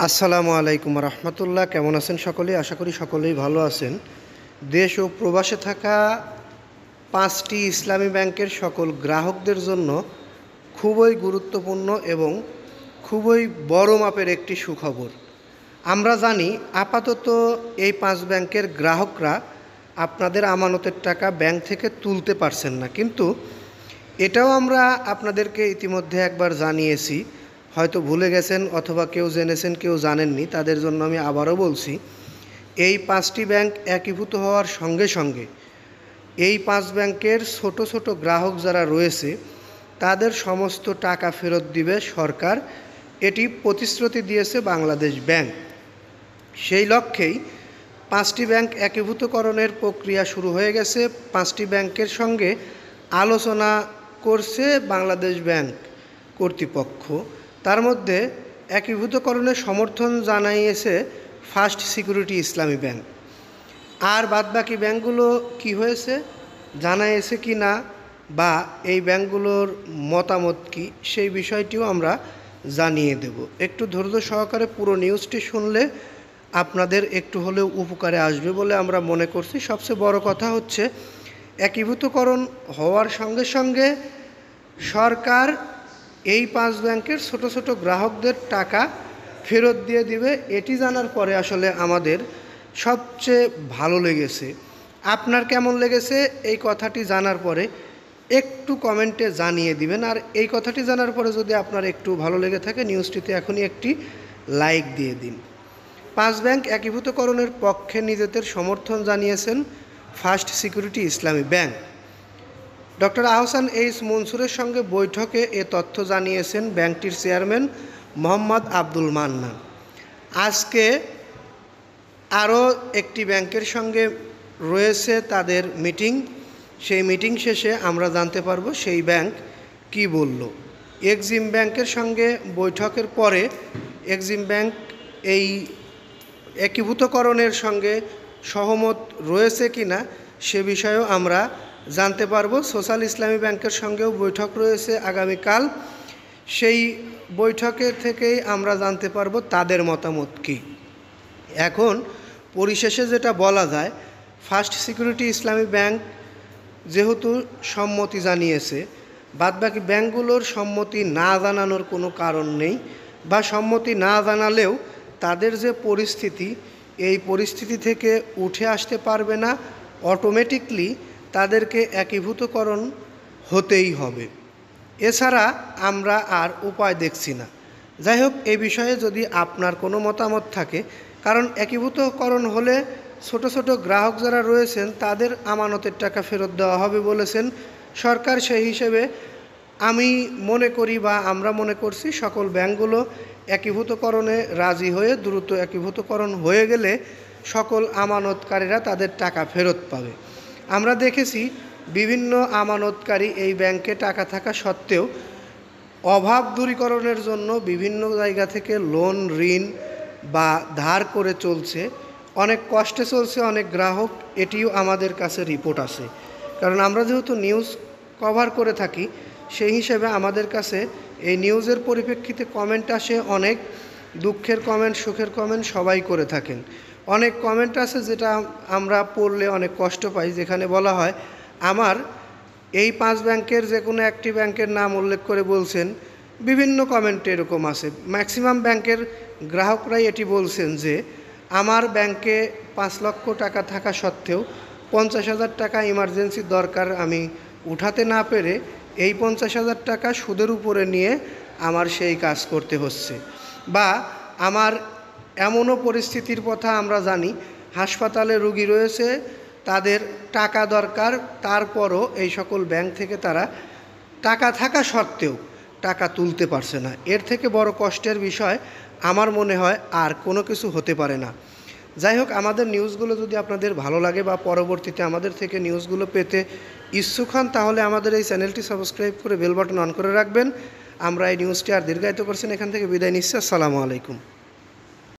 আসসালামু আলাইকুম রহমতুল্লাহ। কেমন আছেন সকলেই? আশা করি সকলেই ভালো আছেন। দেশ ও প্রবাসে থাকা 5টি ইসলামী ব্যাংকের সকল গ্রাহকদের জন্য খুবই গুরুত্বপূর্ণ এবং খুবই বড় মাপের একটি সুখবর। আমরা জানি আপাতত এই 5 ব্যাংকের গ্রাহকরা আপনাদের আমানতের টাকা ব্যাংক থেকে তুলতে পারছেন না, কিন্তু এটাও আমরা আপনাদেরকে ইতিমধ্যে একবার জানিয়েছি। হয়তো ভুলে গেছেন অথবা কেউ জেনেছেন কেউ জানেননি, তাদের জন্য আমি আবারও বলছি। এই 5টি ব্যাংক একীভূত হওয়ার সঙ্গে সঙ্গে এই 5 ব্যাংকের ছোট ছোট গ্রাহক যারা রয়েছে তাদের সমস্ত টাকা ফেরত দিবে সরকার। এটি প্রতিশ্রুতি দিয়েছে বাংলাদেশ ব্যাংক। সেই লক্ষ্যেই 5টি ব্যাংক একীভূতকরণের প্রক্রিয়া শুরু হয়ে গেছে। 5টি ব্যাংকের সঙ্গে আলোচনা করছে বাংলাদেশ ব্যাংক কর্তৃপক্ষ। তার মধ্যে একীভূতকরণের সমর্থন জানিয়েছে ফার্স্ট সিকিউরিটি ইসলামী ব্যাংক। আর বাদবাকি ব্যাংকগুলো কি হয়েছে, জানিয়েছে কি না, বা এই ব্যাংকগুলোর মতামত কি, সেই বিষয়টিও আমরা জানিয়ে দেব। একটু ধৈর্য সহকারে পুরো নিউজটি শুনলে আপনাদের একটু হলেও উপকারে আসবে বলে আমরা মনে করছি। সবচেয়ে বড় কথা হচ্ছে একীভূতকরণ হওয়ার সঙ্গে সঙ্গে সরকার এই 5 ব্যাংকের ছোট ছোট গ্রাহকদের টাকা ফেরত দিয়ে দিবে। এটি জানার পরে আসলে আমাদের সবচেয়ে ভালো লেগেছে। আপনার কেমন লেগেছে এই কথাটি জানার পরে একটু কমেন্টে জানিয়ে দিবেন। আর এই কথাটি জানার পরে যদি আপনার একটু ভালো লেগে থাকে, নিউজটিতে এখনই একটি লাইক দিয়ে দিন। 5 ব্যাংক একীভূতকরণের পক্ষে নিজেদের সমর্থন জানিয়েছেন ফার্স্ট সিকিউরিটি ইসলামী ব্যাংক। ডক্টর আহসান এইচ মনসুরের সঙ্গে বৈঠকে এ তথ্য জানিয়েছেন ব্যাংকটির চেয়ারম্যান মোহাম্মদ আব্দুল মান্নান। আজকে আরও একটি ব্যাংকের সঙ্গে রয়েছে তাদের মিটিং। সেই মিটিং শেষে আমরা জানতে পারবো সেই ব্যাংক কি বলল। এক্সিম ব্যাংকের সঙ্গে বৈঠকের পরে এক্সিম ব্যাংক এই একীভূতকরণের সঙ্গে সহমত রয়েছে কি না সে বিষয়েও আমরা জানতে পারবো। সোশ্যাল ইসলামী ব্যাংকের সঙ্গেও বৈঠক রয়েছে আগামীকাল। সেই বৈঠকের থেকেই আমরা জানতে পারবো তাদের মতামত কী। এখন পরিশেষে যেটা বলা যায়, ফার্স্ট সিকিউরিটি ইসলামী ব্যাংক যেহেতু সম্মতি জানিয়েছে, বাদবাকি ব্যাংকগুলোর সম্মতি না জানানোর কোনো কারণ নেই, বা সম্মতি না জানালেও তাদের যে পরিস্থিতি, এই পরিস্থিতি থেকে উঠে আসতে পারবে না। অটোমেটিকলি তাদেরকে একীভূতকরণ হতেই হবে। এছাড়া আমরা আর উপায় দেখছি না। যাই হোক, এই বিষয়ে যদি আপনার কোনো মতামত থাকে, কারণ একীভূতকরণ হলে ছোট ছোট গ্রাহক যারা রয়েছেন তাদের আমানতের টাকা ফেরত দেওয়া হবে বলেছেন সরকার। সেই হিসেবে আমি মনে করি বা আমরা মনে করছি সকল ব্যাংকগুলো একীভূতকরণে রাজি হয়ে দ্রুত একীভূতকরণ হয়ে গেলে সকল আমানতকারীরা তাদের টাকা ফেরত পাবে। আমরা দেখেছি বিভিন্ন আমানতকারী এই ব্যাংকে টাকা থাকা সত্ত্বেও অভাব দূরীকরণের জন্য বিভিন্ন জায়গা থেকে লোন, ঋণ বা ধার করে চলছে, অনেক কষ্টে চলছে অনেক গ্রাহক। এটিও আমাদের কাছে রিপোর্ট আছে, কারণ আমরা যেহেতু নিউজ কভার করে থাকি, সেই হিসেবে আমাদের কাছে এই নিউজের পরিপ্রেক্ষিতে কমেন্ট আসে অনেক। দুঃখের কমেন্ট, সুখের কমেন্ট সবাই করে থাকেন। অনেক কমেন্ট আছে যেটা আমরা পড়লে অনেক কষ্ট পাই, যেখানে বলা হয় আমার এই 5 ব্যাংকের যে কোনো একটি ব্যাংকের নাম উল্লেখ করে বলছেন। বিভিন্ন কমেন্টে এরকম আছে। ম্যাক্সিমাম ব্যাংকের গ্রাহকরাই এটি বলছেন যে আমার ব্যাংকে 5 লক্ষ টাকা থাকা সত্ত্বেও 50,000 টাকা ইমার্জেন্সি দরকার, আমি উঠাতে না পেরে এই 50,000 টাকা সুদের উপরে নিয়ে আমার সেই কাজ করতে হচ্ছে। বা আমার এমনও পরিস্থিতির কথা আমরা জানি, হাসপাতালে রোগী রয়েছে, তাদের টাকা দরকার, তারপরও এই সকল ব্যাংক থেকে তারা টাকা থাকা সত্ত্বেও টাকা তুলতে পারছে না। এর থেকে বড় কষ্টের বিষয় আমার মনে হয় আর কোনো কিছু হতে পারে না। যাই হোক, আমাদের নিউজগুলো যদি আপনাদের ভালো লাগে বা পরবর্তীতে আমাদের থেকে নিউজগুলো পেতে ইচ্ছুক হন, তাহলে আমাদের এই চ্যানেলটি সাবস্ক্রাইব করে বেল বাটন অন করে রাখবেন। আমরা এই নিউজটি আর দীর্ঘায়িত করছেন, এখান থেকে বিদায় নিচ্ছি। আসসালামু আলাইকুম।